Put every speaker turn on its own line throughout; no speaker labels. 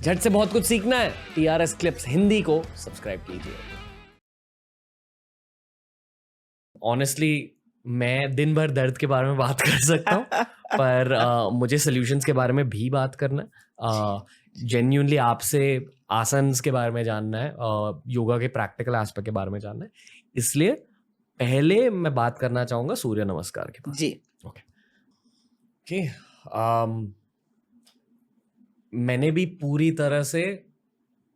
झट से बहुत कुछ सीखना है, TRS क्लिप्स हिंदी को सब्सक्राइब कीजिए। ऑनेस्टली मैं दिन भर दर्द के बारे में बात कर सकता हूँ पर मुझे सॉल्यूशंस के बारे में भी बात करना है। जेन्युइनली आपसे आसन्स के बारे में जानना है, योगा के प्रैक्टिकल एस्पेक्ट के बारे में जानना है, इसलिए पहले मैं बात करना चाहूँगा सूर्य नमस्कार के बारे में।
जी
ओके। मैंने भी पूरी तरह से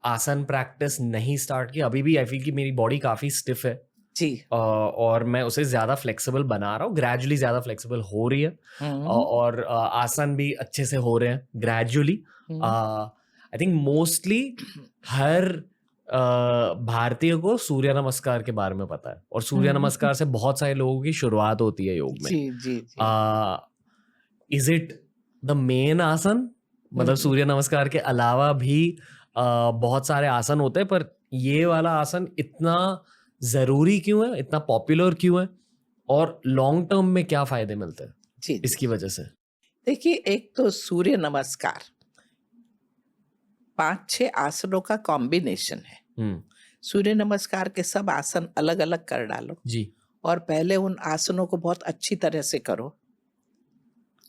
आसन प्रैक्टिस नहीं स्टार्ट की अभी भी। आई फील कि मेरी बॉडी काफ़ी स्टिफ है
जी
और मैं उसे ज़्यादा फ्लेक्सिबल बना रहा हूँ, ग्रेजुअली ज़्यादा फ्लेक्सिबल हो रही है और आसन भी अच्छे से हो रहे हैं ग्रेजुअली। आई थिंक मोस्टली हर भारतीय को सूर्य नमस्कार के बारे में पता है और सूर्य नमस्कार से बहुत सारे लोगों की शुरुआत होती है योग में।
जी जी जी
इज इट द मेन आसन? मतलब सूर्य नमस्कार के अलावा भी बहुत सारे आसन होते हैं, पर ये वाला आसन इतना जरूरी क्यों है, इतना पॉपुलर क्यों है और लॉन्ग टर्म में क्या फायदे मिलते हैं
जी
इसकी वजह से?
देखिए, एक तो सूर्य नमस्कार 5-6 आसनों का कॉम्बिनेशन है। सूर्य नमस्कार के सब आसन अलग अलग कर डालो
जी
और पहले उन आसनों को बहुत अच्छी तरह से करो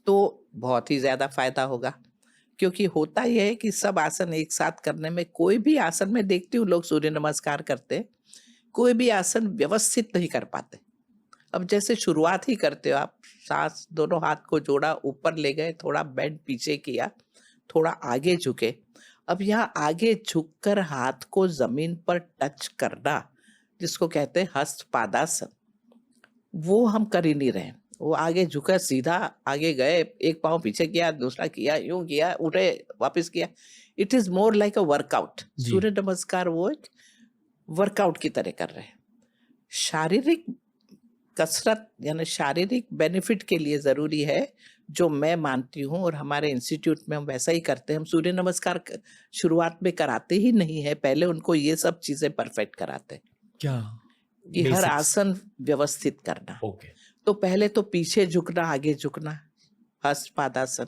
तो बहुत ही ज्यादा फायदा होगा। क्योंकि होता यह है कि सब आसन एक साथ करने में, कोई भी आसन में देखती हूँ लोग सूर्य नमस्कार करते, कोई भी आसन व्यवस्थित नहीं कर पाते। अब जैसे शुरुआत ही करते हो आप, सांस दोनों हाथ को जोड़ा, ऊपर ले गए, थोड़ा बेंड पीछे किया, थोड़ा आगे झुके। अब यहाँ आगे झुककर हाथ को जमीन पर टच करना, जिसको कहते हैं हस्तपादासन, वो हम कर ही नहीं रहे। वो आगे झुका, सीधा आगे गए, एक पाँव पीछे किया, दूसरा किया, यूं किया, उठे, वापस किया। It is more like a workout. Surya Namaskar वो एक वर्कआउट की तरह कर रहे हैं। शारीरिक कसरत यानी शारीरिक बेनिफिट के लिए जरूरी है, जो मैं मानती हूँ और हमारे इंस्टीट्यूट में हम वैसा ही करते हैं। हम सूर्य नमस्कार शुरुआत में कराते ही नहीं है, पहले उनको ये सब चीजें परफेक्ट कराते हैं।
क्या
कि हर
Basics?
आसन व्यवस्थित करना।
ओके
तो पहले तो पीछे झुकना, आगे झुकना, हस्तपादासन।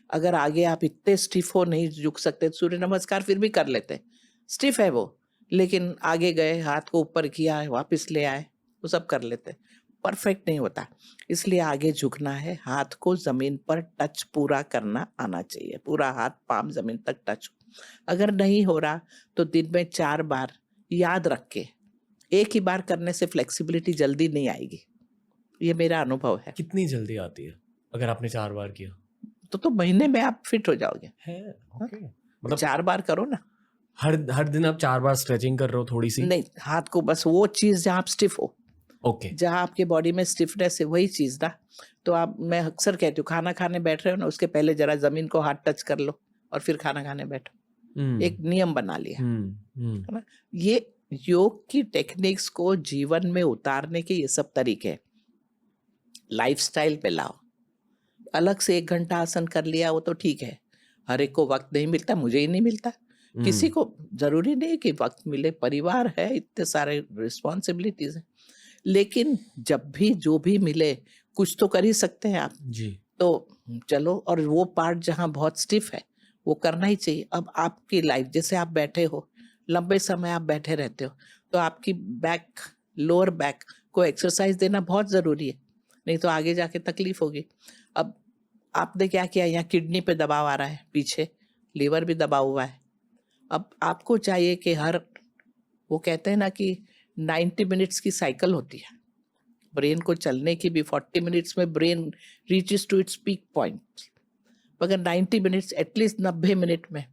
अगर आगे आप इतने स्टिफ हो, नहीं झुक सकते, सूर्य नमस्कार फिर भी कर लेते, स्टिफ है वो, लेकिन आगे गए, हाथ को ऊपर किया, वापस ले आए, वो सब कर लेते, परफेक्ट नहीं होता। इसलिए आगे झुकना है, हाथ को जमीन पर टच पूरा करना आना चाहिए, पूरा हाथ पाम जमीन तक टच। अगर नहीं हो रहा तो दिन में 4 बार याद रख के, एक ही बार करने से फ्लेक्सिबिलिटी जल्दी नहीं आएगी, ये मेरा अनुभव है।
कितनी जल्दी आती है अगर आपने 4 बार किया?
तो महीने में आप फिट हो जाओगे।
है ओके।
मतलब 4 बार करो ना।
हर दिन आप 4 बार स्ट्रेचिंग कर रहे हो थोड़ी सी?
नहीं, हाथ को बस वो चीज जहाँ आप स्टिफ हो,
ओके
जहाँ आपके बॉडी में स्टिफनेस है, वही चीज ना। तो आप, मैं अक्सर कहती हूँ, खाना खाने बैठ रहे हो ना, उसके पहले जरा जमीन को हाथ टच कर लो और फिर खाना खाने बैठो। एक नियम बना लिया है ना। ये योग की टेक्निक्स को जीवन में उतारने के ये सब तरीके हैं। लाइफस्टाइल पे लाओ। अलग से 1 घंटा आसन कर लिया वो तो ठीक है, हर एक को वक्त नहीं मिलता, मुझे ही नहीं मिलता, किसी को जरूरी नहीं कि वक्त मिले, परिवार है, इतने सारे रिस्पॉन्सिबिलिटीज हैं। लेकिन जब भी जो भी मिले, कुछ तो कर ही सकते हैं आप
जी।
तो चलो। और वो पार्ट जहाँ बहुत स्टिफ है वो करना ही चाहिए। अब आपकी लाइफ, जैसे आप बैठे हो, लंबे समय आप बैठे रहते हो, तो आपकी बैक, लोअर बैक को एक्सरसाइज देना बहुत जरूरी है, नहीं तो आगे जाके तकलीफ होगी। अब आपने क्या किया, यहाँ किडनी पे दबाव आ रहा है, पीछे लीवर भी दबा हुआ है। अब आपको चाहिए कि हर, वो कहते हैं ना कि 90 मिनट्स की साइकिल होती है ब्रेन को चलने की भी। 40 मिनट्स में brain reaches to its peak point, मगर 90 मिनट्स, एटलीस्ट 90 मिनट में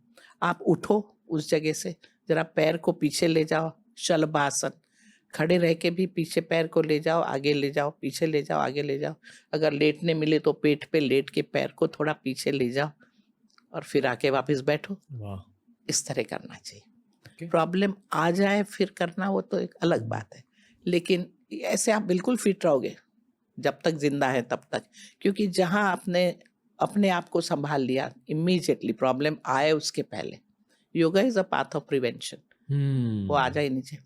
आप उठो उस जगह से, जरा पैर को पीछे ले जाओ, शलभासन, खड़े रह के भी पीछे पैर को ले जाओ, आगे ले जाओ, पीछे ले जाओ, आगे ले जाओ। अगर लेटने मिले तो पेट पे लेट के पैर को थोड़ा पीछे ले जाओ और फिर आके वापस बैठो।
वाह।
इस तरह करना चाहिए।
Okay.
प्रॉब्लम आ जाए फिर करना, वो तो एक अलग बात है, लेकिन ऐसे आप बिल्कुल फिट रहोगे जब तक जिंदा है तब तक। क्योंकि जहां आपने अपने आप को संभाल लिया, इमीडिएटली प्रॉब्लम आए उसके पहले, yoga is a path of prevention, वो आ जाए नीचे।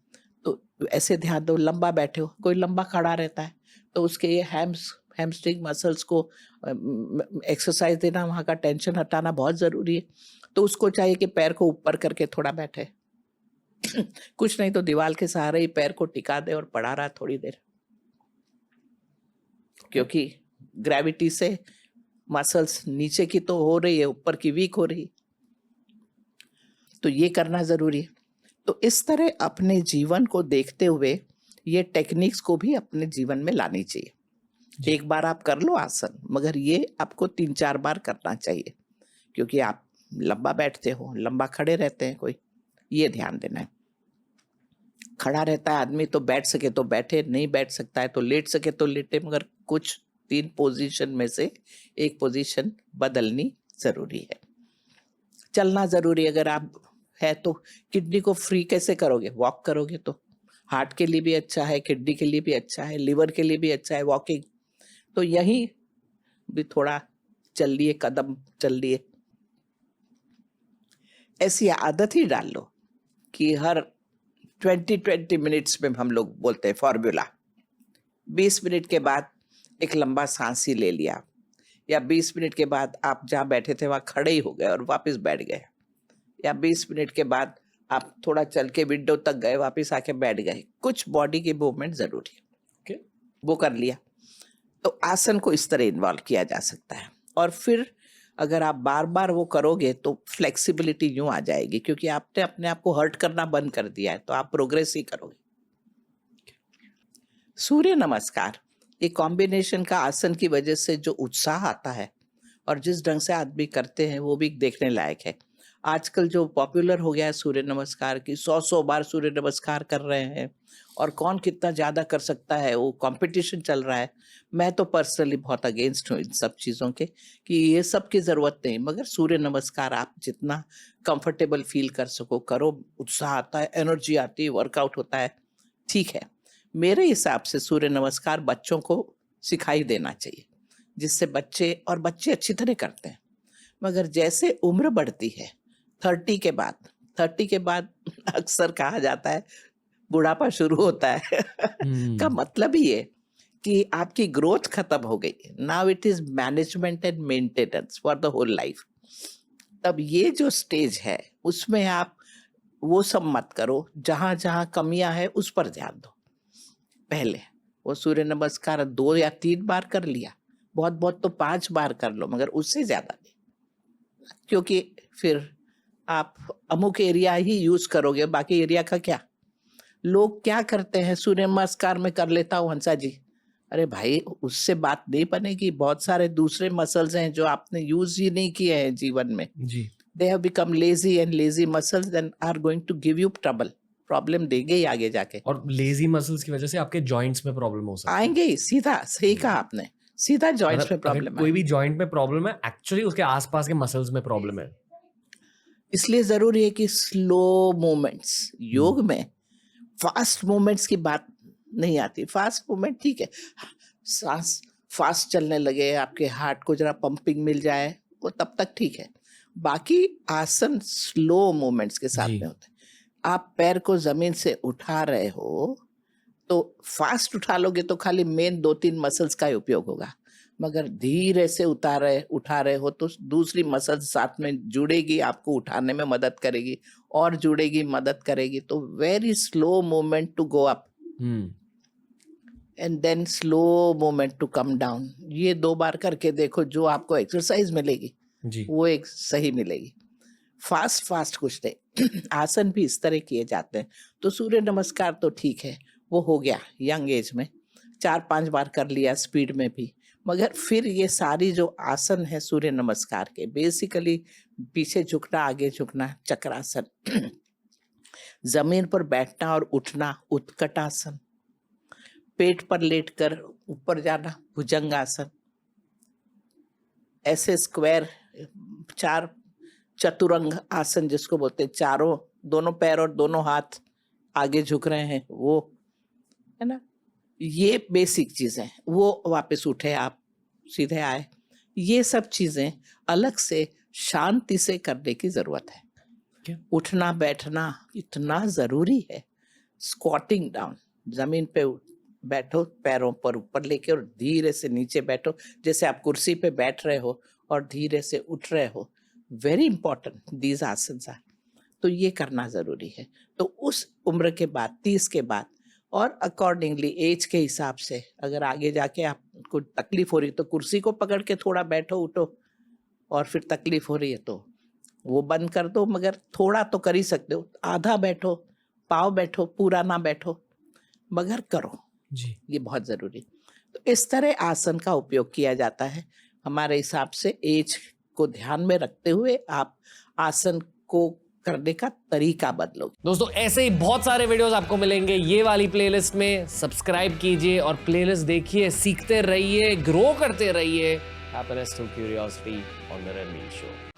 तो ऐसे ध्यान दो, लंबा बैठे हो, कोई लंबा खड़ा रहता है तो उसके ये हैमस्ट्रिंग मसल्स को एक्सरसाइज देना, वहाँ का टेंशन हटाना बहुत ज़रूरी है। तो उसको चाहिए कि पैर को ऊपर करके थोड़ा बैठे। कुछ नहीं तो दीवार के सहारे ही पैर को टिका दे और पड़ा रहा थोड़ी देर, क्योंकि ग्रेविटी से मसल्स नीचे की तो हो रही है, ऊपर की वीक हो रही है, तो ये करना जरूरी है। तो इस तरह अपने जीवन को देखते हुए ये टेक्निक्स को भी अपने जीवन में लानी चाहिए। एक बार आप कर लो आसन, मगर ये आपको 3-4 बार करना चाहिए, क्योंकि आप लंबा बैठते हो, लंबा खड़े रहते हैं कोई, ये ध्यान देना है। खड़ा रहता है आदमी तो बैठ सके तो बैठे, नहीं बैठ सकता है तो लेट सके तो लेटे, मगर कुछ 3 पोजीशन में से एक पोजीशन बदलनी जरूरी है। चलना जरूरी, अगर आप है तो किडनी को फ्री कैसे करोगे? वॉक करोगे तो हार्ट के लिए भी अच्छा है, किडनी के लिए भी अच्छा है, लिवर के लिए भी अच्छा है वॉकिंग। तो यही भी थोड़ा चल लिए, कदम चल लिए, ऐसी आदत ही डाल लो कि हर 20 मिनट्स में हम लोग बोलते हैं फॉर्मूला, 20 मिनट के बाद एक लंबा सांस ही ले लिया, या 20 मिनट के बाद आप जहाँ बैठे थे वहाँ खड़े ही हो गए और वापस बैठ गए, या 20 मिनट के बाद आप थोड़ा चल के विंडो तक गए, वापस आके बैठ गए। कुछ बॉडी की मूवमेंट जरूरी है,
Okay.
वो कर लिया। तो आसन को इस तरह इन्वॉल्व किया जा सकता है, और फिर अगर आप बार बार वो करोगे तो फ्लेक्सिबिलिटी यूं आ जाएगी, क्योंकि आपने अपने आप को हर्ट करना बंद कर दिया है, तो आप प्रोग्रेस ही करोगे। सूर्य नमस्कार एक कॉम्बिनेशन का आसन की वजह से जो उत्साह आता है और जिस ढंग से आदमी करते हैं वो भी देखने लायक है। आजकल जो पॉपुलर हो गया है सूर्य नमस्कार की, 100 बार सूर्य नमस्कार कर रहे हैं, और कौन कितना ज्यादा कर सकता है वो कंपटीशन चल रहा है। मैं तो पर्सनली बहुत अगेंस्ट हूँ इन सब चीजों के, कि ये सब की जरूरत नहीं, मगर सूर्य नमस्कार आप जितना कंफर्टेबल फील कर सको करो, उत्साह आता है, एनर्जी आती है, वर्कआउट होता है, ठीक है। मेरे हिसाब से सूर्य नमस्कार बच्चों को सिखाई देना चाहिए, जिससे बच्चे अच्छी तरह करते हैं। मगर जैसे उम्र बढ़ती है 30 के बाद, 30 के बाद अक्सर कहा जाता है बुढ़ापा शुरू होता है। का मतलब ही है कि आपकी ग्रोथ खत्म हो गई, now it is management and maintenance for the whole life. तब ये जो स्टेज है उसमें आप वो सब मत करो, जहां जहां कमियां है उस पर ध्यान दो। पहले वो सूर्य नमस्कार 2 या 3 बार कर लिया, बहुत बहुत तो 5 बार कर लो, मगर उससे ज्यादा नहीं, क्योंकि फिर आप अमुक एरिया ही यूज करोगे, बाकी एरिया का क्या। लोग क्या करते हैं, सूर्य नमस्कार में कर लेता हूँ हंसा जी, अरे भाई उससे बात नहीं बनेगी। बहुत सारे दूसरे मसल्स हैं जो आपने यूज ही नहीं किए हैं जीवन में,
जी।
They have become lazy, and lazy muscles then are going to give you trouble, problem देंगे ही आगे जाके,
और लेजी मसल्स की वजह से आपके जॉइंट्स में प्रॉब्लम हो सकती है।
आएंगे ही सीधा। सही कहा आपने, सीधा जॉइंट्स
मतलब
में
अगर
प्रॉब्लम
कोई
आएगी।
भी जॉइंट में प्रॉब्लम है, एक्चुअली उसके आसपास के मसल्स में प्रॉब्लम है।
इसलिए जरूरी है कि स्लो मूवमेंट्स, योग में फास्ट मूवमेंट्स की बात नहीं आती। फास्ट मूवमेंट ठीक है, सांस फास्ट चलने लगे, आपके हार्ट को जरा पंपिंग मिल जाए, वो तब तक ठीक है। बाकी आसन स्लो मूवमेंट्स के साथ
जी।
में होते हैं। आप पैर को जमीन से उठा रहे हो तो फास्ट उठा लोगे तो खाली मेन 2-3 मसल्स का ही उपयोग होगा, मगर धीरे से उठा रहे हो तो दूसरी मसल्स साथ में जुड़ेगी, आपको उठाने में मदद करेगी, और जुड़ेगी, मदद करेगी। तो very slow movement to go up and then slow movement to come down. ये 2 बार करके देखो, जो आपको एक्सरसाइज मिलेगी
जी।
वो एक सही मिलेगी। फास्ट फास्ट कुछ नहीं। आसन भी इस तरह किए जाते हैं। तो सूर्य नमस्कार तो ठीक है, वो हो गया यंग एज में, 4-5 बार कर लिया स्पीड में भी। मगर फिर ये सारी जो आसन है सूर्य नमस्कार के, बेसिकली पीछे झुकना, आगे झुकना, चक्रासन, जमीन पर बैठना और उठना उत्कटासन, पेट पर लेटकर ऊपर जाना भुजंगासन, ऐसे स्क्वायर 4 चतुरंग आसन जिसको बोलते हैं, चारों दोनों पैर और दोनों हाथ आगे झुक रहे हैं, वो है ना। ये बेसिक चीजें, वो वापस उठे आप, सीधे आए, ये सब चीजें अलग से शांति से करने की जरूरत है।
क्या?
उठना बैठना इतना जरूरी है। स्क्वाटिंग डाउन, जमीन पे बैठो, पैरों पर ऊपर लेके, और धीरे से नीचे बैठो, जैसे आप कुर्सी पे बैठ रहे हो और धीरे से उठ रहे हो। Very important these asanas are. तो ये करना ज़रूरी है। तो उस उम्र के बाद 30 के बाद और अकॉर्डिंगली एज के हिसाब से अगर आगे जाके आपको तकलीफ हो रही है तो कुर्सी को पकड़ के थोड़ा बैठो उठो, और फिर तकलीफ हो रही है तो वो बंद कर दो, मगर थोड़ा तो कर ही सकते हो। आधा बैठो, पाव बैठो, पूरा ना बैठो, मगर करो।
जी।
ये बहुत ज़रूरी। तो इस तरह आसन का उपयोग किया जाता है। हमारे हिसाब से एज को ध्यान में रखते हुए आप आसन को करने का तरीका बदलो।
दोस्तों ऐसे ही बहुत सारे वीडियोस आपको मिलेंगे ये वाली प्लेलिस्ट में। सब्सक्राइब कीजिए और प्लेलिस्ट देखिए, सीखते रहिए, ग्रो करते रहिए। Happiness through curiosity on the Ranveer show.